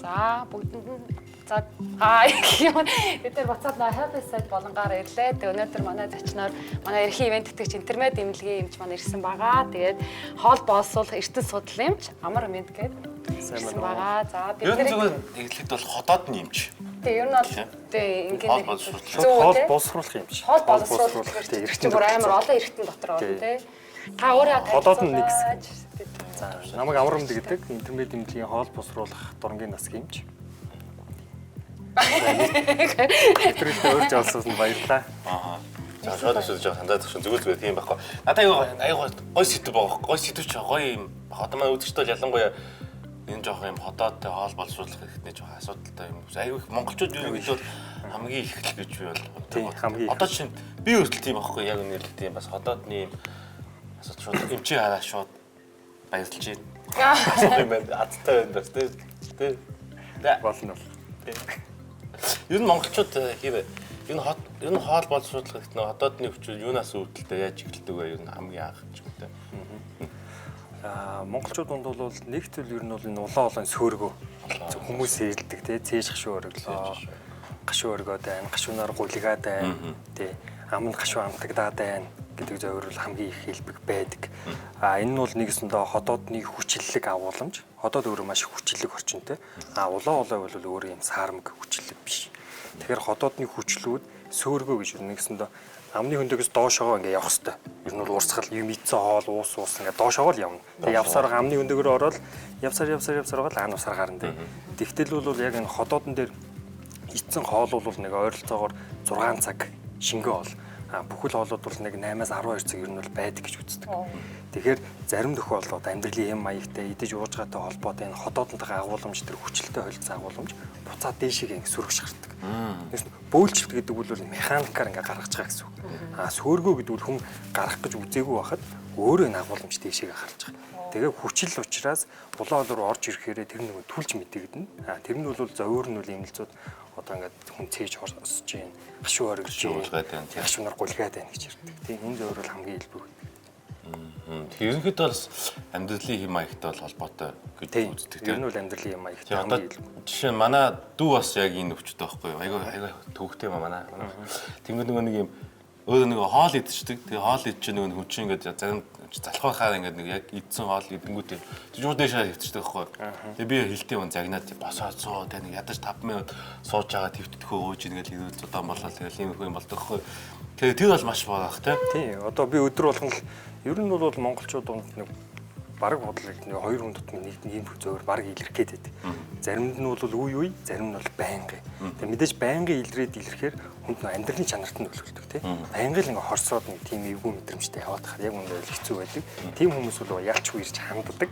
За бүгдэнд нь за юм бид нар буцаад happy side болонгаар ирлээ. Тэгээ өнөөдөр манай зочноор манай эрхийн ивент тэтгэгч интернет эмнэлгийн эмч маань ирсэн байгаа. Тэгээд хоол боловсруул эрдэнэ судлал эмч амар мэд гэдэг ирсэн байгаа. За бид нар зөвхөн эглэхэд бол ходоодны эмч. Тэгээ ер нь бол тэгээ ингээд хоол боловсруулах эмч. Хоол боловсруулах хэрэгтэй эрхтэн бүр амар олон эрхтэн дотор байна тий. Та өөрөө ходоод нь нэг хэсэг. За намайг Амрамд гэдэг интернет эмнэлгийн хоол боловсруулах дурангийн насгийн эмч. Тэрийгээ өөрч олсоос нь баярлаа. Аа. За шууд өсөж байгаа хандаад өгсөн зүгээр тийм байхгүй. Надад аюу гой сэдв байгаа. Гой сэдвч гоё юм. Одоо манай үзэгчд бол ялангуяа энэ жоох юм ходоодтой хоол боловсруулах хэрэгтэй жоох асуудалтай юм. Аюу их монголчууд юу гэж бол хамгийн их л гэж би бол хамгийн одоо чинь би өөртөө тийм байхгүй яг үнэрлээ тийм бас ходоодны асуудал шууд эмчээ хараа шууд баярлж байна. Асуух юм байна. Азтай байна бас тий. Болно. Ер нь монголчууд хэр энэ хоол боловсруулах гэдэг нь ходоодны хүчил юунаас үүдэлтэй яаж эхэлдэг вэ? Ер нь хамгийн анх ч юм те. Монголчууд донд бол нэг төрөл ер нь бол энэ улаан олон сөөргөө хүмүүс хэлдэг те цээж гашуу өргөлөө. Гашуу өргөөд байна, гашуунаар гулигаад байна. Тэ аманд гашуу амтагдаад байна гэдэг зөвөрөл хамгийн их хэлбэг байдаг. Энэ нь бол нэгэсэндээ ходоодны хүчлэлэг агуулмж. Ходоод өөрөө маш хүчлэг орчинтэй. Улаан бол өөрөө юм саармаг хүчлэг биш. Тэгэхээр ходоодны хүчлүүд сөөргөө гэж нэгсэндээ амны хөндөгөөс доошогоо ингээ явах хэвээр. Ер нь бол урсгал юм ийцэн хоол уус ингээ доошогоо л явна. Тэгээ явсаар амны хөндөгөөр ороод явсаар гал ан усаар гарна дээ. Тэгтэл бол яг энэ ходоодн дээр ийцэн хоол бол нэг ойролцоогоор 6 цаг шингээ бол бүхэл хоолууд бол нэг 8-аас 12 цаг ер нь бол байдаг гэж үздэг. Тэгэхээр зарим тохиолдолд амьдралын хэм маягтай идэж уужгаатай холбоотой энэ ходоодонтойгоо агуулмж тэр хүчлэлтэй холилдсон агуулмж буцаад дээшийг ингэ сүргэж гардаг. Тэгээс бөөлжилт гэдэг бол механикаар ингэ гаргаж байгаа гэсэн үг. Сөөргөө гэдэг бол хүн гарах гэж үзээгүй байхад өөрөө энэ агуулмж дээшийг гаргаж байгаа. Тэгээ хүчил учраас улаан руу орж ирэхээр тэр нэг түлж мэдэгдэнэ. Тэр нь бол зөөр нь бол эмэлцүүд одоо ингээд хүн цээж хосож чинь гашуу оргилж байна. Гашуунаар гулгаад байна гэж ярьдаг. Тийм энэ зөөр бол хамгийн илбэг. Ерөнхийдөө бол амьдралын хэм маягтай бол холбоотой гэж үздэг тийм. Ер нь бол амьдралын хэм маягтай хамгийн илбэг. Жишээ нь манай дүү бас яг энэ өвчтэй байхгүй юу? Айгаа төвхтэй манай. Тэнгэр нэг юм өөрөө нэг хоол идчихдэг. Тэгээ хоол идчих нэг хүн чинь ингээд зарим залхуу хаар ингээд нэг яг идсэн хоол идэнгүүтээ жууд дэшээ хөвчдөг байхгүй. Тэгээ би хилтэй хүн загнаад босоод суу тэгээ нэг ядаж 5 минут сууж байгаа твтдөхөө өөж ингээд ирүүл удаан болол тэгээ ийм их юм болдог байхгүй. Тэгээ тэр бол маш баах тий. Одоо би өдөр болгон л ер нь бол монголчууд донд нэг бараг бодлыг нэг 2 хүн тутмын нэг ийм зөөр бараг илэрх гээд байдаг. Заримд нь бол үе, зарим нь бол байнгын. Тэгээ мэдээж байнгын илрэхээр хүнд нөө амьдралын чанарт нь нөлөөлдөг тий. Байнгын ингээ хорсоод нэг тийм эвгүй мэдрэмжтэй яваад хахад яг үндэ хэцүү байдаг. Тийм хүмүүс бол ялчгүй ирж ханддаг.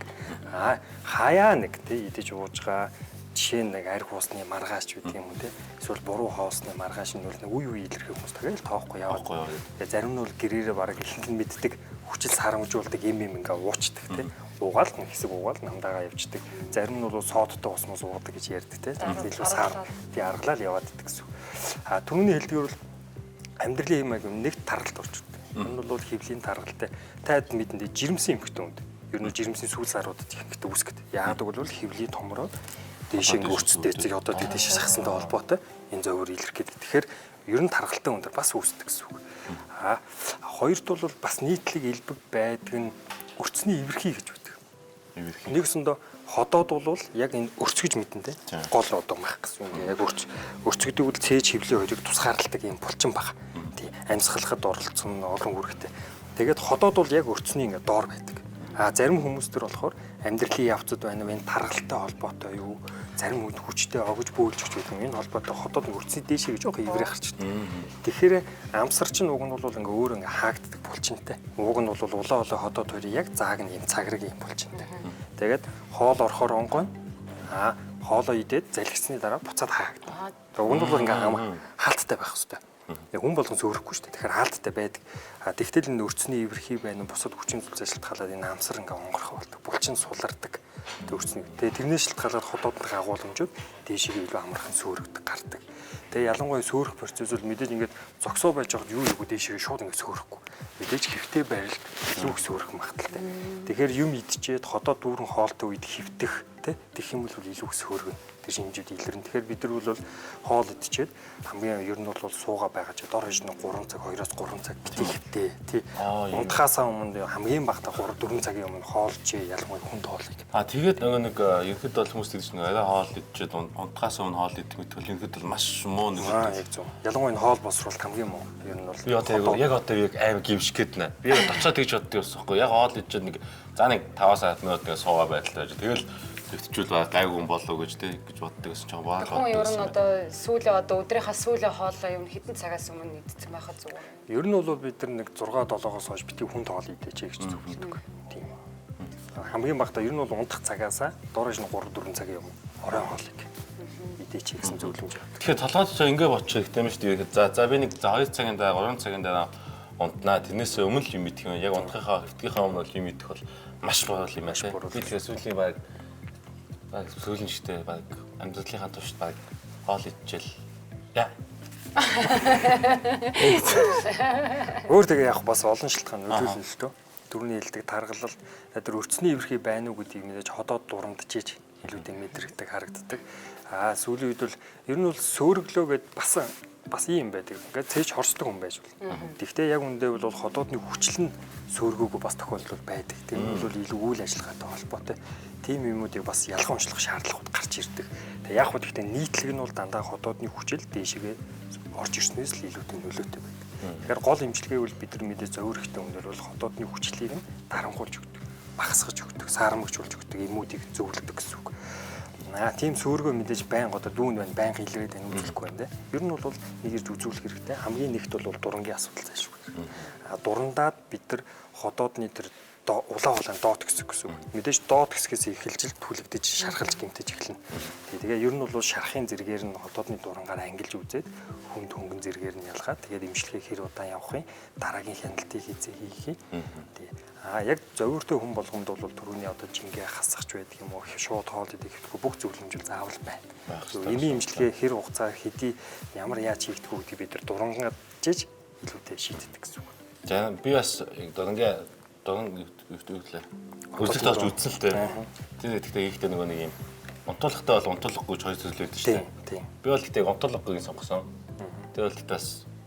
Хаяа нэг тий идэж уужгаа жишээ нэг арх уусны маргааш ч үгүй юм те. Эсвэл буруу хоосны маргааш нь нэг үе илэрхий хүмүүс тэгэл тоохгүй яваад. Тэгээ зарим нь бол гэрээрээ бараг ихэнх нь мэддэг хүчил сарамжуулдаг юм ингээ уучдаг те. Уугаал нэг хэсэг уугаал намдаагаа явждаг. Зарим нь бол соодтой усмус уудаг гэж ярьдаг те. Илүү сар тий аргалал яваад иддэг гэсэн. Түрүүний хэлдгээр бол амьдралын юм аяг нэг таргалт орчдөг. Энэ бол хөвлийн таргалтай. Таад мэдэндээ жирэмсэн эмхтэй үнд. Ер нь жирэмсэн сүүл саруудад ихэнхдээ үүсгдэг. Яагаад гэвэл хөвлийн томроод дэшээ өөрчлөлттэй эцэг одоо дэшээ шахсантай холбоотой энэ зөвөр илэрх гэдэг. Тэгэхээр ер нь таргалтай өндөр бас үүсдэг гэсэн үг. Хоёрт бол бас нийтлэг илбэг байдаг нь өрцний эвэрхий гэж байдаг. Нэгсэндээ ходоод бол яг энэ өрцгөж мэдэнтэй гол одоо мах гэсэн үг. Яг өрцгөдөг бол цээж хөвлийн хоёрыг тусгаарладаг юм булчин баг. Тий амьсгалахад оролцсон олон үүрэгтэй. Тэгээд ходоод бол яг өрцний ингээ доор байдаг. Зарим хүмүүс төр болохоор амьдралын явцад байна уу энэ таргалтай холбоотой юу зарим үед хүчтэй огж бөөлж өгч байдаг энэ холбоотой ходоод өрцний дээшээ гэж жоох иврээ гарч ирдэг. Тэгэхээр амсар чинь уг нь бол ингээ өөр ингээ хаагддаг булчинтай. Уг нь бол улаан ходоод хоёрын яг зааг нь юм цаграг юм булчинтай. Тэгээд хоол орохоор онгойно. Хоолоо идээд залгисны дараа буцаад хаагдана. Уг нь бол ингээ хаалттай байх хэвээр. Хүн болгон сөөрөхгүй шүү дээ. Тэгэхээр хаалттай байдаг. Тэгтэл энэ өрцний эвэрхий байна, бусад хүчин зүйлс шалтгаалаад энэ амсар ингээ онгорох болдог. Булчин сулардаг. Өрцний. Тэгээ тэрнээс шалтгаалаад ходоодны агуулмжууд дээшээ илүү амархан сөөрөгдөг гардаг. Тэгээ ялангуяа сөөрөх процесс бол мэдээж ингээд зогсоо байж байгаад юу юу дээшээ шууд ингээ сөөрөхгүй. Мэдээж хэвтэй байрал илүү их сөөрөх магадaltaй. Тэгэхээр юм идчихэд ходоод дүүрэн хоолтой үед хэвтэх тий. Тэгэх юм бол илүү их сөөргөн тэр хэмжүүд илэрнэ. Тэгэхээр бид нар бол хоол идчихэд хамгийн ер нь бол сууга байгаа ч дор хожно 3 цаг 2-оос 3 цаг битгийхтэй тий. Унтахаасаа өмнө хамгийн багтаа 3-4 цагийн өмнө хоолч ялангуяа хүнд хоолыг. Тэгээд нэг ерхэд бол хүмүүс тэгж нэг арай хоол идчихэд унтахаас өмнө хоол идэх мэт ерхэд бол маш муу нэг. Яг зөв. Ялангуяа хоол босруулалт хамгийн муу. Ер нь бол яг одоо яг аим гимших гээд нэ. Би яг очиод тэгж боддог юмсахгүй. Яг хоол идчихэд нэг за нэг 5-10 минут нэг суугаа байдалтай байж. Тэгэл төвчүүл гайгүй юм болоо гэж гэж боддог гэсэн чинь баа. Хүн ер нь одоо сүүлийн одоо өдрийнхаа сүүлийн хоолоо юм хэдэн цагаас өмнө идэх байхад зүгээр юм. Ер нь бол бид нар нэг 6-7-оос хойш битгий хүн тоол идэж гэж зөвлөдөг. Тийм. Хамгийн багтаа ер нь бол унтах цагаасаа доорож нь 3-4 цагийн өмнө оройн хоолыг идэж гэсэн зөвлөмж явуулдаг. Тэгэхээр толгойд ч ингэ бочих хэрэгтэй юм шүү дээ. За би нэг 2 цагийн дараа 3 цагийн дараа унтнаа. Тэрнээс өмнө л юм идэх юм. Яг унтахынхаа хэвтгэхээ өмнө юм идэх бол маш буруу юм аа. Би тэгэхээр сүүлийн баг сүүлийн шигтэй баг амьдралынхаа туршид баг хоол идчихэл. Яа. Өөр тэгээ яг бас олон шалтгаан нөлөөлнө л дөө. Дөрөвний хэлдэг таргалал тэр өрцөний ивэрхий байна уу гэдгийг мэдээж ходоод дурамдчихэж илүүтэй мэдрэгдэг харагддаг. Сүүлийн үед бол ер нь бол сөөрөглөө гэд бас ийм байдаг. Ингээд цээж хорсдог хүн байж болно. Гэхдээ яг үндэ бол ходоодны хүчлэн сөөргөөгүй бас тохиолдол байдаг. Тэр нь бол илүү үйл ажиллагаатай холбоотой. Тийм юмнуудыг бас ялхан уншлах шаардлагууд гарч ирдэг. Тэгээ яг хөө гэхдээ нийтлэг нь бол дандаа ходоодны хүчил дээшгээ орж ирснээс л илүүтэй нөлөөтэй байдаг. Тэгэхээр гол имчилгээ бол бид нар мэдээ зөөрөхтэй өндөр бол ходоодны хүчлийг нь дарангуулж өгдөг, багасгаж өгдөг, саарамгчулж өгдөг эмүүдийг зөвлөдөг гэсэн үг. Тийм сөөргөө мэдээж байнга одоо дүүн байна, байнга илрээд байна үзүүлэхгүй байна. Ер нь бол нэг ирж үзүүлэх хэрэгтэй. Хамгийн нэгт бол дурангийн асуудал зайлшгүй. Дурандаад бид нар ходоодны тэр улаан доод хэсэг гэсэн үг. Мэдээж доод хэсгээс эхэлж түлэгдэж шархалж гэмтэж эхэлнэ. Тэгээ ер нь бол шархын зэргээр нь ходоодны дурангаар ангилж үзээд хүнд хөнгөн зэргээр нь ялгаад тэгээд имчилгээ хэр удаан явахын дараагийн хяналтыг хийцээ хийх. Яг зөвөртэй хүн болгонд бол түрүүний одоо жингээ хасахч байдаг юм уу, шууд хоол идэх хэрэггүй бүх зөвлөмжөл заавал байна. Эми имчилгээ хэр хугацаа хэдий ямар яаж хийгдэх үү гэдгийг бид нар дурангаад жиж илүүтэй шийддэг гэсэн үг. За би бас дурангийн үзэлт авч үзсэн л дээ. Тэр гэхдээ ихтэй нөгөө нэг юм унтуулгатай бол унтуулахгүй хоёр төсөл байдаг шүү дээ. Би бол гэхдээ унтуулгагүйг сонгосон. Тэр бол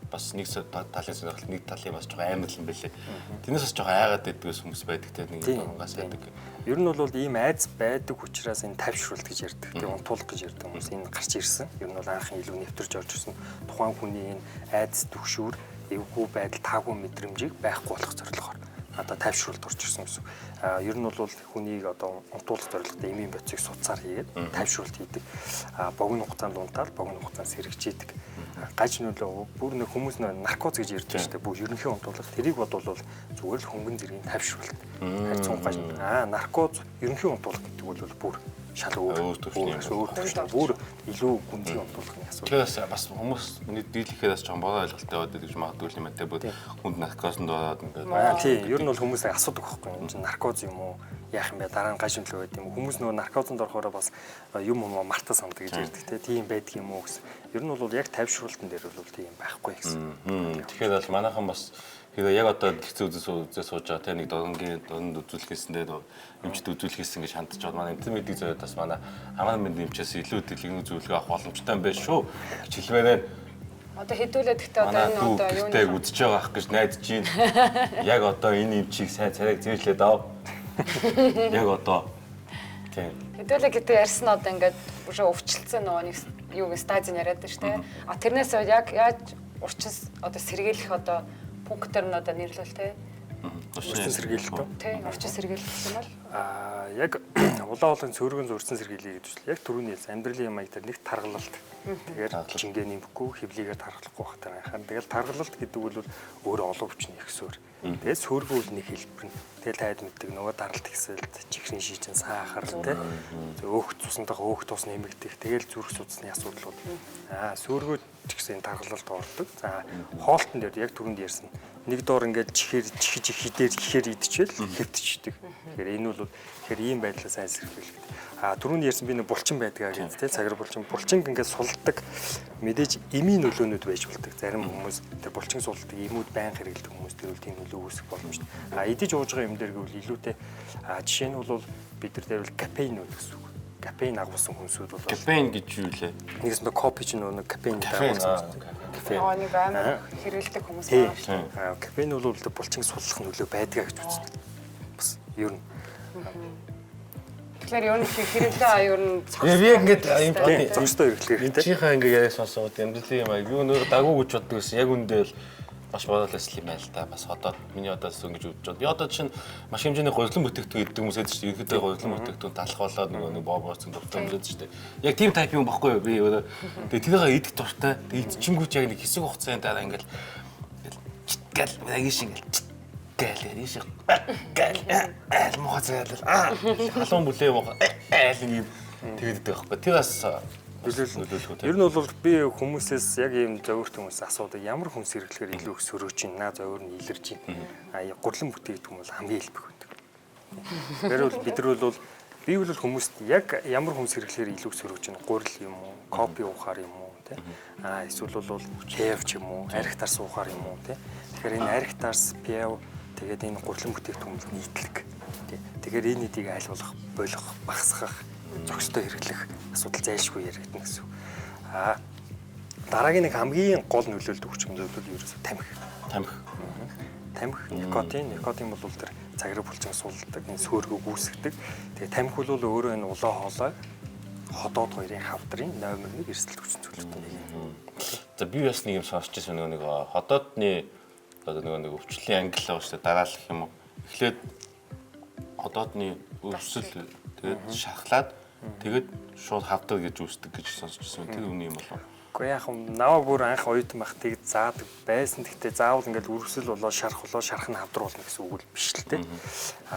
бас нэг талын сонирхол нэг талын бас жоохон амар л юм байлээ. Тэрнээс бас жоохон айгаад байдгаас хүмүүс байдаг те нэг дунгаас байдаг. Ер нь бол ийм айц байдаг учраас энэ тайвшруулалт гэж ярьдаг. Тэгээ унтуулах гэж ярьдаг хүмүүс энэ гарч ирсэн. Ер нь бол анхан илүү нэвтэрч орж ирсэн. Тухайн хүний энэ айц түгшүүр эвгүй байдал таагүй мэдрэмжийг байхгүй болох зорилгоор одоо тайвшруулалт орж ирсэн гэсэн. Ер нь бол хүнийг одоо унтуулах зорилготой эмийн бодисыг суцаар хийгээд тайвшруулалт хийдэг. Богино хугацаанд унтаад богино хугацаанд сэргийдэг. Гаж нөлөө бүр нэг хүмүүс наркоз гэж ярьдаг шүү дээ. Бүр ерөнхий унтуулах тэрийг бодвол зүгээр л хөнгөн зэргийн тайвшруулалт. Хайцсан гаж наркоз ерөнхий унтуулах гэдэг бол бүр шал өөр төвшин бүр илүү гүнзгий унтуулахын асуудал. Тэгэхээр бас хүмүүс дийлэхээр бас жоохон бороо ойлголттой байдаг гэж магадгүй юм аа. Бүр хүнд наркозонд ороод ингээд. Тийм, ер нь бол хүмүүсээ асуудаг байхгүй юм чинь наркоз юм уу? Яах юм бэ? Дараа нь гаж нөлөө байдаг юм уу? Хүмүүс нөгөө наркозонд орохоор бас юм мартаа санддаг гэж ярьдаг те. Тийм байдаг юм уу гэсэн. Ер нь бол яг тайвшруулалтын дээр бол тийм байхгүй гэсэн. Тэгэхээр бол манайхан бас яг одоо хэцүү үзэл сууж байгаа те нэг дурангийн дунд үзүүлэхээсэндээ эмчд үзүүлэхээс ингэж хандж байгаа. Манай интермедик зөөд бас манай хамаан мэнд эмчээс илүү дэлгэрэнгүй зөвлөгөө авах боломжтой юм байна шүү. Хичээлмээрээ одоо хэдүүлээд гэхдээ одоо энэ одоо юу нэг үзэж байгаа ах гэж найдаж байна. Яг одоо энэ эмчийг сайн царайг зээрлээд ав. Яг одоо тийм. Хэдүүлээ гэдэг ярьсан одоо ингээд уже өвчлцэн нөгөө нэг юу стадийн яриад байна шүү дээ. Тэрнээс яг яаж урчис одоо сэргийлэх одоо пунктээр нь одоо нэрлэл тэ. Урчин сэргийлэлт үү? Тийм, урчин сэргийлэлт юм бол. Яг улаан цөөргөн зурсан сэргийлээ гэж байна. Яг түрүүний хэлсэн амьдралын маяг дээр нэг таргалалт. Тэгэхээр жингээ нэмэхгүй, хөвлийгээр тархлахгүй байх тарай хаа. Тэгэл таргалалт гэдэг бол өөрөө олон хүчний ихсвэр. Тэгээд сөөргөөл нэг хэлбэр нь. Тэгэл таад мэддэг нөгөө даралт ихсэлт, чихрийн шийчин сахар тэ. Өөх цуснтайгаа өөх тус нэмэгдэх. Тэгэл зүрх судасны асуудлууд. Сөөргөө ч гэсэн таргалалт ордог. За хоолтон дээр яг түрүүнд ярьсан. Нэг доор ингээд чихэж хидээр ихээр идчихвэл хэвтчихдэг. Тэгэхээр энэ бол тэгэхээр ийм байдлаас сайн сэргийлэх. Түрүүнд ярьсан би нэг булчин байдгаа гэдэг тийм цагаар булчин ингээд сулдаг мэдээж эмийн нөлөөнүүд байж болдог. Зарим хүмүүс тэр булчин сулдаг эмүүд байн хэрэгэлдэг хүмүүс тэр үл тийм нөлөө үүсэх боломжтой. Идэж ууж байгаа юм дээр гэвэл илүүтэй жишээ нь бол бид нар дээр бол кафеин үүд гэсэн үг. кафеин агуулсан хүнсүүд бол Кафеин гэж юу лээ? нэгээс нь кофе ч нөгөө кафеин Кафеин. кафеин. Нэг амар хэрэлдэг хүмүүс байна шүү. Кафеин бол булчин суллах нөлөө байдгаа гэж үздэг. Бас ер нь. Тэгэхээр ер нь хэрэглээ ер нь Би ингээд юм бодъё. Зөкстэй хэрэглэх хэрэгтэй. Чихээ ингээд яриа сонсоод амьдралын юм аа юу нөр дагуу гэж боддог гэсэн яг үндэ л маш бодолтой юм байл та. Бас одоо миний одоо ингэж үзэж байна. Би одоо чинь маш хэмжээний гойглон бүтээгдэхүүн иддэг хүмүүс байдаг шүү дээ. Ерөнхийдөө гойглон бүтээгдэхүүн талах болоод нэг бообооцсон дуртай хүмүүс шүү дээ. Яг тийм тайп юм баггүй юу? Би өөрөө тэгээ тэрийг идэх дуртай. Тэгээ идчихэнгүүч яг нэг хэсэг хугацааны дараа ингээд гэл яг шиг ингээд гэл яа шиг гэл моцаал халуун бүлээ мох айл нэг тэгээд идэх байхгүй. Тэр бас нөлөөлөх. Ер нь бол би хүмүүсээс яг ийм зовирт хүмүүс асуудаг ямар хүнс хэрэглэхээр илүү их сөрөөж байна, зовир нь илэрж байна. Гурлан бүтээгдэхүүн бол хамгийн илбэг байдаг. Тэр бол бид нар бол би бол хүмүүст яг ямар хүнс хэрэглэхээр илүү их сөрөөж байна. Гурил юм уу, кофе уухаар юм уу, тэ? Эсвэл бол пиав ч юм уу, архитар суухаар юм уу, тэ? Тэгэхээр энэ архитарс, пиав тэгээд энэ гурлан бүтээгдэхүүн нийтлэг. Тэгэхээр энэ нэгийг айлгуулах, болох, багасгах, зөкстэй хэрэглэх асуудал зайлшгүй яригдана гэсэн. Дараагийн нэг хамгийн гол нөлөөлдөг хүчин зүйл бол ерөөсөө тамхи. Тамхи, никотин бол тэр цаграг булчин сулдаг, энэ сөөргөг үүсгдэг. Тэгээ тамхи бол өөрөө энэ улаан хоолой ходоод хоёрын хавдрын номер 1 эрсдэлт хүчин зүйлүүдтэй нэг юм. За би бас нэг юм сонсч байсан нэг ходоодны одоо нэг өвчлөлийн англи байгаа шүү дээ. Дараалах юм уу? Эхлээд ходоодны өвсөл тэгээд шахлаад тэгээд шууд хавдаг гэж үүсдэг гэж сонсчихсон. Тэр үний юм болов. Гэхдээ яг наваа бүр анх оюутан байх тэгээд заадаг байсан. Гэхдээ заавал ингээд үргэлжлэл болоо шарах нь хавдар болно гэсэн үг л биш л дээ.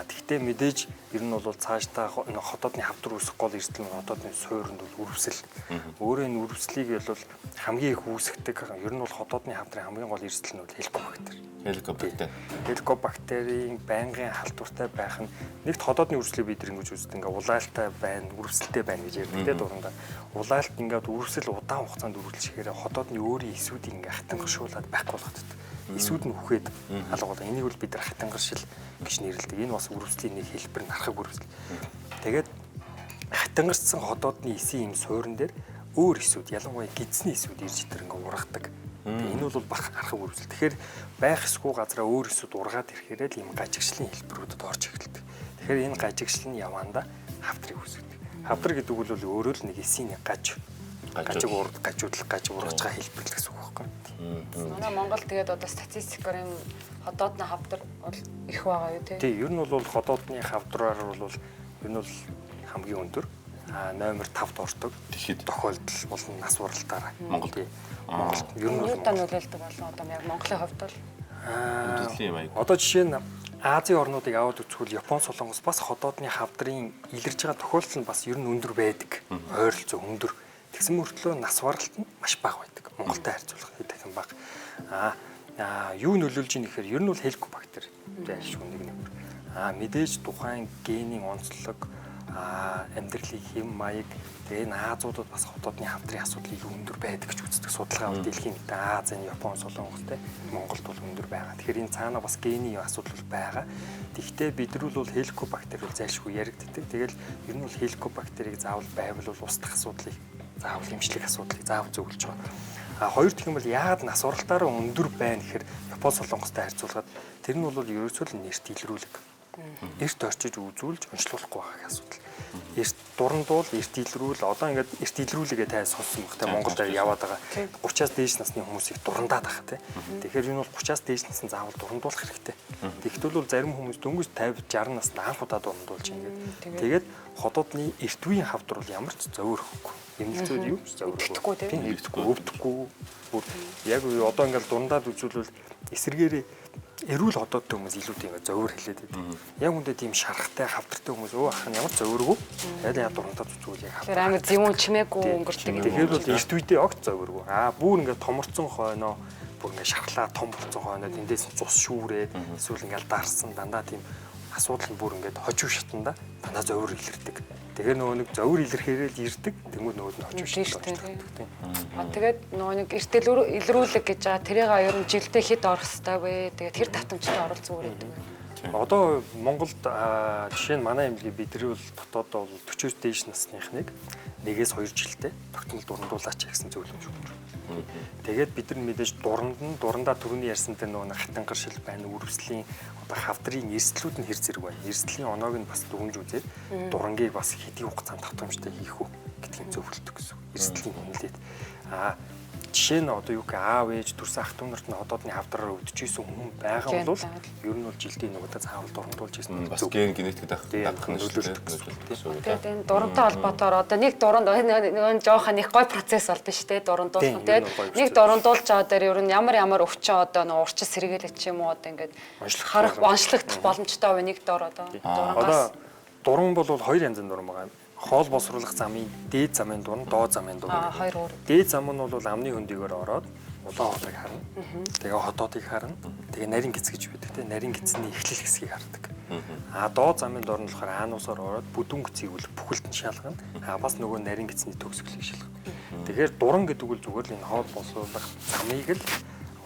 Гэхдээ мэдээж ер нь бол цаашдаа хотоодны хавдар үүсэх гол эрсдэл нь хотоодны суурьнд бол үрвсэл. Өөрөө энэ үрвслийг бол хамгийн их үүсгдэг. Ер нь бол хотоодны хавдрын хамгийн гол эрсдэл нь бол Хеликобактер. Хеликобактерийн байнгын халдвартай байх нь нэгт хотоодны үрвслийг бид ингэж үздэг. Ингээ улаалтай байна, үрвсэлтэй байна гэж ярьдаг те дурандаа. Улаалт ингээд үрвсэл удаан хугацаанд үргэлжлэхээр хотоодны өөрийн эсүүдийг ингээ хатангашуулаад байхгүй болгоход. Эсүүд нь үхээд алгуулаа. Энийг бол бид нар хатангаршил гэж нэрлэдэг. Энэ бас үрвслийн нэг хэлбэр нь архаг үрвсэл. Тэгээд хатангарчсан хотоодны эсийн юм суурин дээр өөр эсүүд, ялангуяа гидсний эсүүд ирж итэр ингээ ургадаг. Энэ бол бах архаг үрвсэл. Тэгэхээр байх эсгүй газараа өөр эсүүд ургаад ирэхээр л ийм гажигшлын хэлбэрүүдэд орж эхэлдэг. Тэгэхээр энэ гажигшил нь явандаа хавдрыг үүсгэдэг. Хавдар гэдэг бол өөрөө л нэг эсийн гажиг ургаж байгаа хэлбэр л гэсэн үг байхгүй. Манай Монгол тэгээд одоо статистикаар юм ходоодны хавдар бол их байгаа юу те? Тий, ер нь бол ходоодны хавдраар бол ер нь бол хамгийн өндөр. Номер 5-д ордог. Тохиолдол бол нас уралтаараа. Монголд ер нь бол нөлөөлдөг болон одоо яг Монголын хувьд бол одоо жишээ нь Азийн орнуудыг аваад үзвэл Япон, Солонгос бас ходоодны хавдрын илэрж байгаа тохиолдол нь бас ер нь өндөр байдаг. Ойролцоо өндөр. Тэгсэн мөртлөө нас баралт нь маш бага байдаг. Монголтой харьцуулахад дахин бага. Юу нөлөөлж ийн гэхээр ер нь бол хеликобактер айлшгүй нэг. Мэдээж тухайн генийн онцлог амьдралын хэм маяг тэгээ Азиудад бас хотоодны хавдрын асуудал илүү өндөр байдаг гэж үздэг судалгаа бол дэлхийн нийтэд Ази, Япон, Солонгостой Монголд бол өндөр байгаа. Тэгэхээр энэ цаана бас гений асуудал байгаа. Тэгвэл бид нар бол хеликобактер бол зайлшгүй яригддаг. Тэгэл ер нь бол хеликобактерийг заавал байвал устдах асуудлыг заавал эмчлэх асуудлыг заавал зөвлөж байгаа. Хоёр дахь юм бол яагаад нас уралтаараа өндөр байна гэхээр Япон, Солонгостой харьцуулахад тэр нь бол ерөөсөө л нэрт илрүүлэг. Эрт орчиж үзүүлж онцлуулахгүй байгаа асуудал. Эрт дурандуул, эрт илрүүл одоо ингээд эрт илрүүлэгээ тай сонссон баг те Монголд яваад байгаа 30-аас дээш насны хүмүүсийг дурандаад байгаа те. Тэгэхээр энэ бол 30-аас дээш насны заавал дурандуулах хэрэгтэй. Тэгэхдээ бол зарим хүмүүс дөнгөж 50, 60 настай анх удаа дурандуулж ингээд. Тэгээд ходоодны эрт үеийн хавдар бол ямар ч зөөвөрөхгүй. Эмнэлзүүд юу ч зөөвөрөхгүй. Тийм эрдэхгүй, өвдөхгүй. Яг одоо ингээд дурандаад үзүүлвэл эсэргээрээ эрүүл ходоодтой хүмүүс илүү тийм зөөвөр хэлээд байдаг. Яг үндэ тийм шарахтай хавдартай хүмүүс өө ах нь ямар зөөвөргүй. Тэгээд яа дурандаад үзвэл яг хавдар. Тэр амар зэвүүн чимээгүй өнгөрдөг. Тэгэхээр бол эрт үедээ огт зөөвөргүй. Бүр ингээд томорцсон хойноо бүр ингээд шархлаа том болсон хойноо тэндээс цус шүүрээд эсвэл ингээд дарсан дандаа тийм асуудал нь бүр ингээд хожив шатанда дандаа зөөвөр илэрдэг. Тэгэхээр нөгөө нэг зөөвөр илэрхээр л ирдэг. Тэнгүүд нөгөө нь хожив шатдаг. Тэгээд нөгөө нэг эртэл илрүүлэг гэж байгаа тэрийг ер нь жилдээ хэд орох хэрэгтэй вэ? Тэгээд тэр татамжтай орол зүгээр байдаг. Одоо Монголд жишээ нь манай эмнэлгийн бидний бол дотоодоо бол 40-с дээш насныхныг 1-2 жилдээ тогтмол дурандуулаач гэсэн зөвлөмж өгч. Тэгээд бид нар мэдээж дурандаа түрүүний ярьсан тэр нөгөө хатангар шил байна, үрвслийн одоо хавдрын эрсдлүүд нь хэр зэрэг байна. Эрсдлийн оноог нь бас дүгнж үзээд дурангийг бас хэдий хугацаанд давтамжтай хийх үү гэдгийг зөвлөдөг гэсэн. Эрсдлийн хэмнэлээд жишээ нь одоо юу гэх аав ээж төрсөн ах トゥ нарт нь одоодны хавдраар өвдөж исэн хүн байгаа бол ер нь бол жилдээ нөгөөдөө заавал дурандуулж исэн. Бас ген генетик дагах нөлөөлдөг гэсэн. Тэгээд энэ дурантай холбоотойгоор одоо нэг дуранд нөгөө жоохон их гой процесс бол биш те дурандуулах. Тэгээд нэг дурандуулж байгаа дээр ер нь ямар өвчин одоо нөгөө урчин сэргээлэх ч юм уу одоо ингээд харах онцлогдох боломжтой вэ нэг дор одоо Одоо дуранаас. дуран бол хоёр янзын дуран байгаа юм. Хоол босруулах замын дээд замын дуран, доод замын дуран. Хоёр өөр. Дээд зам нь бол амны хөндөгөөр ороод улаан хоолойг харна. Тэгээ хотоодыг харна. Тэгээ нарийн гиз гэж байдаг тийм нарийн гизний эхлэл хэсгийг хардаг. Доод замын дуран болохоор аануусаар ороод бүдүүн гизийг үл бүхэлд нь шалгана. Бас нөгөө нарийн гизний төгсгөлийг шалгана. Тэгэхээр дуран гэдэг үл зүгээр л энэ хоол босруулах замыг л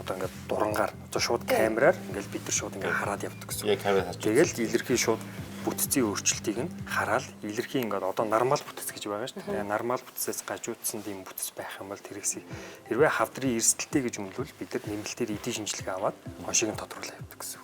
одоо ингээд дурангаар одоо шууд камераар ингээд бид нар шууд ингээд хараад явдаг гэсэн. Яг камер харж. Тэгэл илэрхий шууд бүтцийн өөрчлөлтийг нь хараад илэрхий ингээд одоо нормал бүтц гэж байгаа шүү дээ. Нормал бүтцээс гажуудсан тийм бүтц байх юм бол тэрхсийг хэрвээ хавдрын эрсдэлтэй гэж өмлвөл бид нар нэмэлтээр эдийн шинжилгээ аваад хоншийг нь тодруулаад явдаг гэсэн.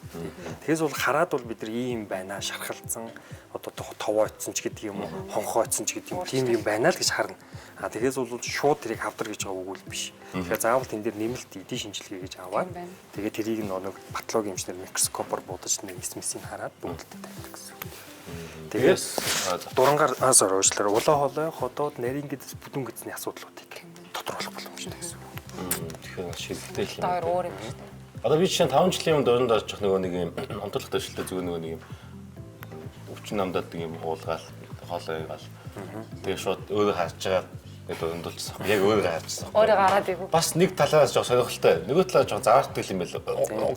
Тэгээс бол хараад бол бид нар ийм байна шархалцсан одоо товойтсон ч гэдэг юм уу хонхойтсон ч гэдэг юм тийм юм байна л гэж харна. Тэгээс бол шууд тэрийг хавдар гэж байгаа үг л биш. Тэгэхээр заавал тэн дээр нэмэлт эдийн шинжилгээ гэж аваад тэгээд тэрийг нэг патологи эмчнэр микроскопоор будаж нэг эсмэсийг хараад бүгдэлд тавьдаг гэсэн. Тэгээд дурангаар уучлаарай улаан хоолой хотоод нарийн гиз бүдүүн гизний асуудлуудыг тодруулах боломжтой гэсэн. Тэгэхээр шилдэг юм. Хоёр өөр юм шүү дээ. Одоо би жишээ нь 5 жилийн өмнө дөрөнд орчих нөгөө нэг юм онцлог төсөлтөд зүгээр нөгөө нэг юм өвчин намдаад юм уулгаал хоолой гал. Тэгээ шууд өөрөө харж байгаа дөрөндөлжсөн. Яг өөрөө харжсан. Өөрөө гараад ирэв. Бас нэг талаас жоо сонирхолтой. Нөгөө талаас жоо заартдаг юм байл.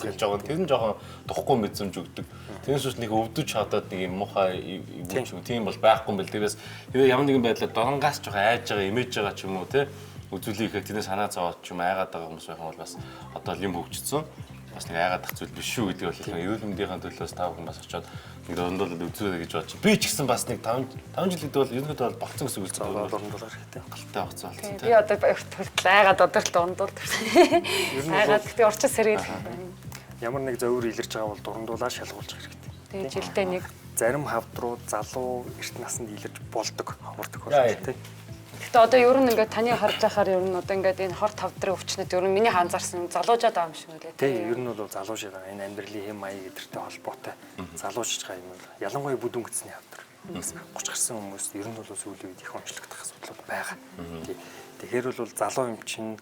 Гэж жоо. Тэр нь жоохон духгүй мэдрэмж өгдөг. Тэрнээс үс нэг өвдөж хадаад нэг юм муухай өвч тийм бол байхгүй юм бэл. Тэрээс ямар нэгэн байдлаар дорангаас жоохон айж байгаа, имэж байгаа ч юм уу те. Үзүүлэх ихэ тэрнээс санаа зовоод ч юм айгаад байгаа хүмүүс байх юм бол бас одоо л юм хөвчсөн. Бас нэг айгаад тах зүйл биш шүү гэдэг бол эрүүл мэндийн төлөөс тав хүн бас очиод нэг дөрөндөл үзүүлээ гэж бодчих. Би ч гэсэн бас нэг 5 жилд бол ерөнхийдөө бол болцсон гэсэн үг зүйл. Дөрөндөлөөр хэрэгтэй. Галтай багцсан болсон тийм. Би одоо айгаад одоорт дундуулд. Айгаад гэхдээ урчин сэргээл байна. Ямар нэг зовир илэрж байгаа бол дурандуулаад шалгуулж хэрэгтэй. Тэгээ жилдээ нэг зарим хавдрууд залуу эрт наснд илэрж болдог ховор тохиолдол тийм. Гэхдээ одоо ер нь ингээд таны харж байхаар ер нь одоо ингээд энэ хорт тавдрын өвчнөд ер нь миний анзаарсан залуужаад байгаа юм шиг үлээ. Тийм ер нь бол залууж байгаа энэ амьдралын хэм маяг гэдэртэй холбоотой залуужж байгаа юм бол ялангуяа бүдүүн гидсний хавдар. 30 гарсан хүмүүс ер нь бол сүүлийн үед их онцлогдох асуудлууд байгаа. Тэгэхээр бол залуу юм чинь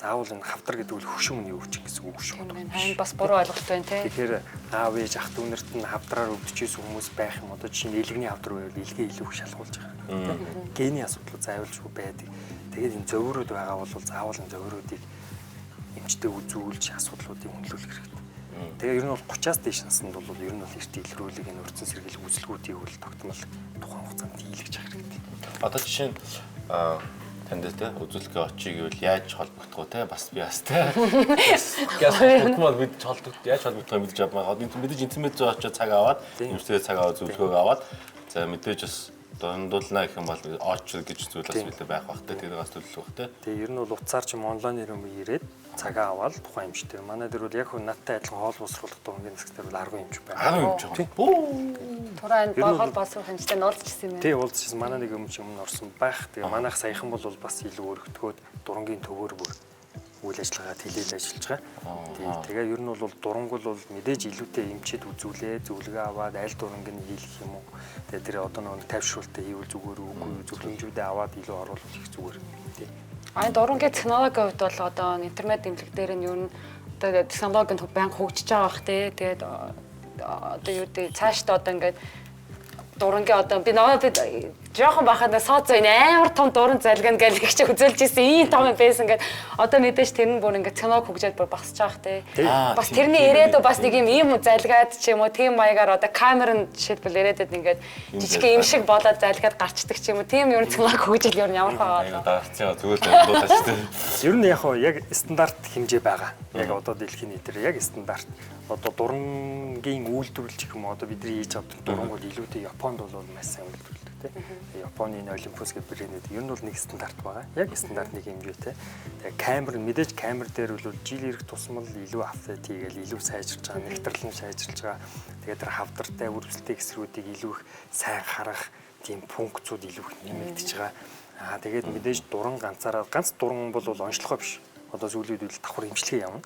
заавал энэ хавдар гэдэг нь хөшүүмний өвчин гэсэн үг шүү. Харин бас буруу ойлголт байна те. Тэгэхээр аав ээж ах トゥ нарт нь хавдраар өвдөжсэн хүмүүс байх юм одоо жишээ нь илгэний хавдар байвал илгээ илүү их шалгуулж байгаа. Гений асуудлууд заавалжгүй байдаг. Тэгээд энэ зовирууд байгаа бол заавал энэ зовируудыг эмчтэй үзүүлж асуудлуудыг хөндлүүлэх хэрэгтэй. Тэгээ ер нь бол 30-аас дээш наснд бол ер нь бол эрт илрүүлэг энэ урьдчилан сэргийлэх үзэлгүүдийг бол тогтмол тухайн хугацаанд хийлгэж явах хэрэгтэй. Одоо жишээ нь танд тэ үзүүлэлгээ очие гэвэл яаж холбогдох вэ те бас би бас те газ холбогдмол бид яаж холбогдох юм гэж авмаа. Мэдээж интернет зөө очиж цаг аваад эмчтэй цаг аваад зөвлөгөө аваад за мэдээж бас дондуулна гэх юм бол очил гэж зүйл бас билээ байх бах те тэрээс төлөвлөх бах те. Тэгээ ер нь бол утсаар ч юм онлайнаар юм ирээд цагаа аваад тухайн эмчтэй. Манай дээр бол яг хөө надтай адилхан хоол босруулах дуунгийн хэсгээр бол 10 эмч байна. 10 эмч байна. Тураа энэ хоол босруулах эмчтэй уулзчихсан юм байна. Тий уулзчихсан. Манай нэг эмч өмнө орсон байх. Тэгээ манайх саяхан бол бас илүү өргөдгөөд дурангийн төвөөр бүр үйл ажиллагаагаа хэлээд ажиллаж байгаа. Тэгээ ер нь бол дурангул бол мэдээж илүүтэй эмчэд үзүүлээ, зөвлөгөө аваад аль дуранг нь хийх юм уу. Тэгээ тэр одоо нэг тайвшруулалтаа хийвэл зүгээр үгүй зөвлөмжүүдээ аваад илүү оруулах их зүгээр. Тий. Дурангийн технологийн хувьд бол одоо интернет эмнэлэг дээр нь ер нь одоо технологи нь байнга хөгжиж байгаа бах тий. Тэгээд одоо юу гэдэг цаашдаа одоо ингээд дурангийн одоо би жоохон бахад сууд зүйн амар том дуран залгана гэж их ч үзүүлж ирсэн. Ийм том байсан гэд одоо мэдээж тэр нь бүр ингээд цаног хөгжөөд бүр багсаж байгаа те. Бас тэрний ирээдүй бас нэг ийм залгаад ч юм уу тийм маягаар одоо камер нь жишээлбэл ирээдүйд ингээд жижиг юм шиг болоод залгаад гарчдаг ч юм уу. Тийм ер нь цаног хөгжил ер нь ямар байгаа. Даарцгаа зүгээр дуудаач те. Ер нь яг стандарт хэмжээ байгаа. Яг одоо дэлхийн нийтээр яг стандарт. Одоо дурангийн үйлдвэрлэж гэх юм одоо бидний хийж авдаг дурангууд илүүтэй Японд бол маш сайн үйлдвэрлэдэг тийм. Японы Олимпус гэх брэнд ер нь бол нэг стандарт байгаа. Яг стандарт нэг хэмжээтэй. Тэгээ камер мэдээж камер дээр бол жил ирэх тусмал илүү апдейт хийгээл илүү сайжирч байгаа, нэгтгэрлэн сайжирч байгаа. Тэгээд тэр хавдартай үргэлжлэлтэй эсрүүдийг илүү их сайн харах тийм функцүүд илүү их нэмэгдэж байгаа. Тэгээд мэдээж дуран ганц дуран бол онцлогоо биш. Одоо сүүлийн үед давхар имчилгээ явна.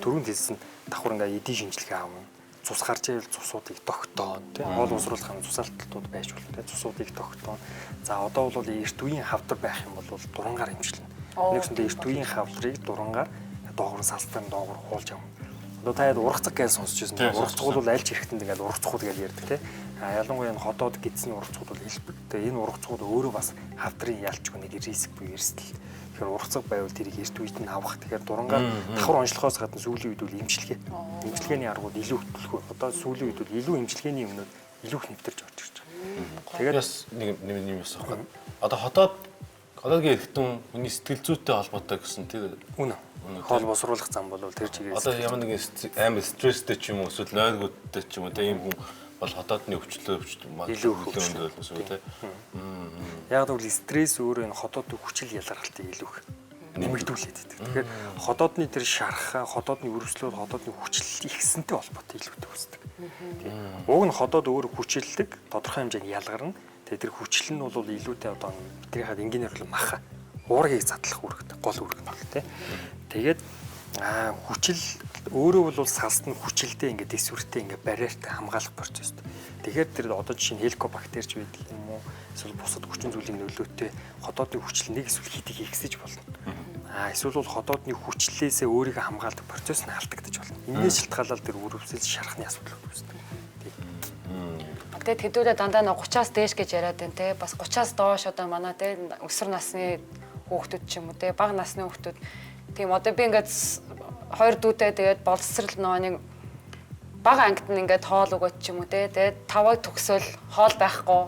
Түрүүнд хэлсэн давхар ингээ эдийн шинжилгээ авна. Цус гарч ивэл цусуудыг тогтоон тийм хоол уусруулах юм цусаалтууд байж болно тийм цусуудыг тогтоон. За одоо бол эрт үеийн хавдар байх юм бол дурангаар имчилнэ. Нэгсэндээ эрт үеийн хавдрыг дурангаар доогор салстан доогор хуулж явна. Одоо та яд ургацг гэж сонсч байсан. Ургацгууд бол аль ч хэрэгтэнд ингээд ургацгууд гэж ярьдаг тийм. Ялангуяа энэ ходоод гидсний ургацгууд бол хэлбэг. Тэгээ энэ ургацгууд өөрөө бас хавдрын ялчгүй нэг риск буюу эрсдэл. Тэгэхээр ургацг байвал тэрийг эрт үед нь авах. Тэгэхээр дурангаар давхар онцлохоос гадна сүүлийн үед бол имчилгээ. Имчилгээний аргууд илүү хөтөлбөр. Одоо сүүлийн үед бол илүү имчилгээний өмнөд илүү их нэвтэрч орж ирж байгаа. Тэгээд бас нэг юм бас аахгүй. Одоо ходоодгийн эргэтэн хүний сэтгэл зүйтэй холбоотой гэсэн тэр үнэ. Хоол босруулах зам бол тэр чигээр. Одоо ямар нэгэн амар стресстэй ч юм уу эсвэл нойргуудтай ч юм уу тийм хүн бол ходоодны өвчлөө илүү өндөр болмос үү те. Яг л стресс өөрөө энэ ходоодын хүчил ялгартыг илүү их нэмэгдүүлээд байдаг. Тэгэхээр ходоодны тэр шарах, ходоодны өрөвслүүд, ходоодны хүчил ихсэнтэй холбоотой илүүтэй үүсдэг. Уг нь ходоод өөрөө хүчилдэг, тодорхой хэмжээнд ялгарна. Тэгээд тэр хүчил нь бол илүүтэй одоо бидрийнхад энгийнээр л маха уургийг задлах үүрэгтэй, гол үүрэг нь бол те. Тэгээд хүчил өөрөө бол салст нь хүчилтэй ингээд эсвэртэй ингээд барьертай хамгаалах процесс. Тэгэхээр тэр одоо жишээ нь хеликобактерч байдаг юм уу? Эсвэл бусад хүчин зүйлийн нөлөөтэй ходоодны хүчил нэг эсвэл хитийг ихсэж болно. Эсвэл бол ходоодны хүчлээсээ өөрийгөө хамгаалдаг процесс нь алдагдаж болно. Энээс шалтгаалаад тэр өрөвсөл шарахны асуудал үүсдэг. Тэгээд хэдүүлээ дандаа 30-аас дээш гэж яриад байна те. Бас 30-аас доош одоо манай те өсвөр насны хүүхдүүд ч юм уу те бага насны хүүхдүүд тийм одоо би ингээд хоёр дүүтэй тэгээд боловсрал нөгөө нэг бага ангид нь ингээд хоол өгөөч ч юм уу те тэгээд тавыг төгсөөл хоол байхгүй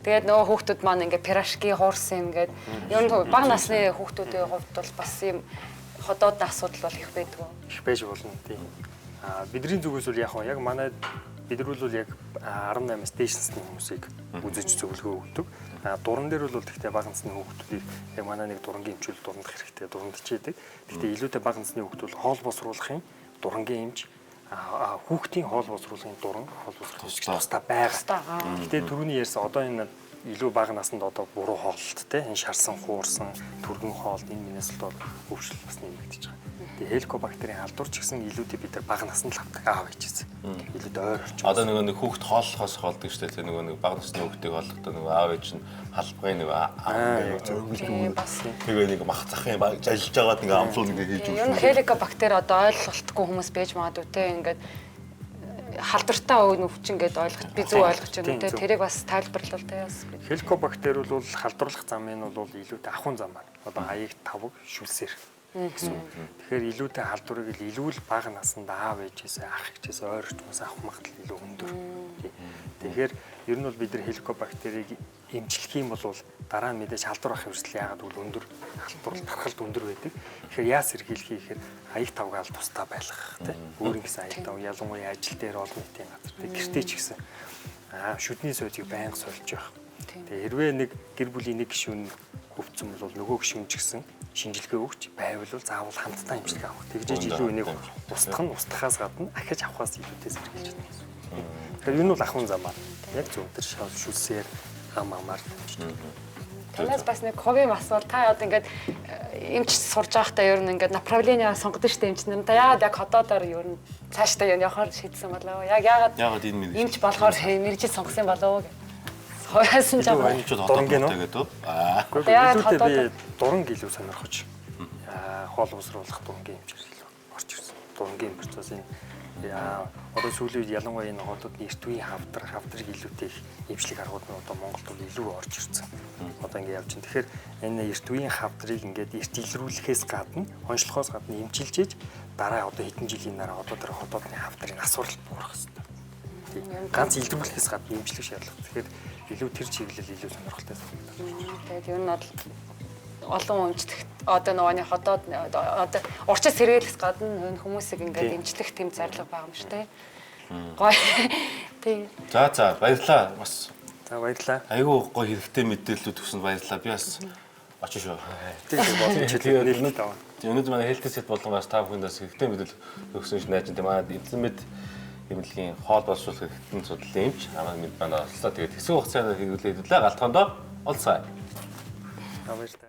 тэгээд нөгөө хүүхдүүд маань ингээд пирашки хуурсан ингээд ер нь бага насны хүүхдүүдийн хувьд бол бас юм ходоодны асуудал бол их байдаг. Их байж болно тийм. Бидний зүгээс бол яг манай бид нар бол яг 18-аас дээш насны хүмүүсийг үзэж зөвлөгөө өгдөг. Дуран дээр бол гэхдээ бага насны хүүхдүүдийг яг манай нэг дурангийн эмчүүл дурандах хэрэгтэй дурандчихэд. Гэхдээ илүүтэй бага насны хүүхдүүд хоол босруулахын дурангийн эмч хүүхдийн хоол босруулахын дуран хоол босруулах тусдаа байгаа. Гэхдээ түрүүний ярьсан одоо энэ илүү бага наснд одоо буруу хооллолт те энэ шарсан хуурсан түргэн хоол энэ минээс л өвчлөл бас нэмэгдэж байгаа. Тэгээ хеликобактерийн халдвар ч гэсэн илүүтэй бид нар бага наснд л авдаг аав ээжээс. Илүүд ойр орчим. Одоо нөгөө нэг хүүхд хооллохоос холдог шүү дээ. Нөгөө нэг бага насны хүүхдийг хооллохдоо нөгөө аав ээж нь халбгын нөгөө тэгээ нэг мах захын ажиллаж байгаад ингээ амлуул ингээ хийж өгч. Ер нь хеликобактер одоо ойлголтгүй хүмүүс байж магадгүй те ингээд халдвартай өвчин гэдээ ойлгож би зөв ойлгож байна те тэрийг бас тайлбарлал те бас хеликобактер бол халдварлах замын бол илүүтэй ахуйн зам байна. Одоо аяг тавг шүлсээр гэсэн. Тэгэхээр илүүтэй халдварыг илүү л бага наснд аав ээжээс ах ээжээс ойр орчмоос авах магадлал илүү өндөр. Тэгэхээр ер нь бол бид нар хеликобактерийг эмчлэх юм бол дараа нь мэдээж халдвар авах хэрэгсэл яагаад гэвэл өндөр халдвар тархалт өндөр байдаг. Тэгэхээр яас сэргийлэх гэхээр аяг тавгаал тусдаа байлгах тийм. Өөр ингэсэн аяг тав ялангуяа ажил дээр олон нийтийн газар тийм гэртээ ч гэсэн шүдний сойдыг байнга сольж явах. Тэгээ хэрвээ нэг гэр бүлийн нэг гишүүн өвдсөн бол нөгөө гишүүн ч гэсэн шинжилгээ өгч байвал заавал хамтдаа эмчилгээ авах. Тэгжээж илүү энийг устгахаас гадна ахиж авахаас илүүтэй сэргийлж байна гэсэн. Тэгэхээр энэ бол ахуйн зам аа. Яг зөв тэр шүлсээр амаар. Танаас бас нэг ховын асуул та одоо ингээд эмч сурж байхдаа ер нь ингээд направление сонгодог штэ эмчнэр. Та яагаад яг ходоодоор ер нь цаашдаа явахаар шийдсэн болов уу? Яагаад энэ эмч болохоор мэрэгжил сонгосон болов уу? Хойсон ч аа тэгээд илүүтэй би дуран гэлүү сонирхож хоол босруулах дурангийн эмчээр илүү орж ирсэн. дурангийн процесс энэ одоо сүүлийн үед ялангуяа энэ хотуудын эрт үеийн хавдрыг илүүтэй их эмчлэг аргууд нь одоо Монголд илүү орж ирсэн. Одоо ингэ явж байна. Тэгэхээр энэ эрт үеийн хавдрыг ингээд эрт илрүүлэхээс гадна, онцлохоос гадна эмчилж ээж дараа одоо хэдэн жилийн дараа одоо тэр хотуудын хавдрын асууралт буурах хэрэгтэй. Ганц илрүүлэхээс гадна эмчлэх шаардлага. Тэгэхээр илүү тэр чиглэл илүү сонирхолтой санагдав. Тэгээд ер нь бол олон өмчлөх одоо нөгөөний хотод одоо урчис сэргээлээс гадна энэ хүмүүсийг ингээд эмчлэх тийм зарлага байгаа юм шүү дээ. Гоё. Тийм. За баярлалаа. Бас За баярлалаа. айгүй гоё хэрэгтэй мэдээлэлүүд өгсөнд баярлалаа. Би бас очиж шүү. Тийм боломжтой нийлнэ тав. Өнөөдөр манай хэлтэсэт болгоноос та бүхэндээс хэрэгтэй мэдээлэл өгсөн ш найж. Манай эзэн мэд эмнэлгийн хоол боловсруулах хэвтэн судлалын эмч манай олслоо. Тэгээд хэсэг хугацаанд хэрэглээд хэлээ галтгоондоо олцгаая. Баярлалаа.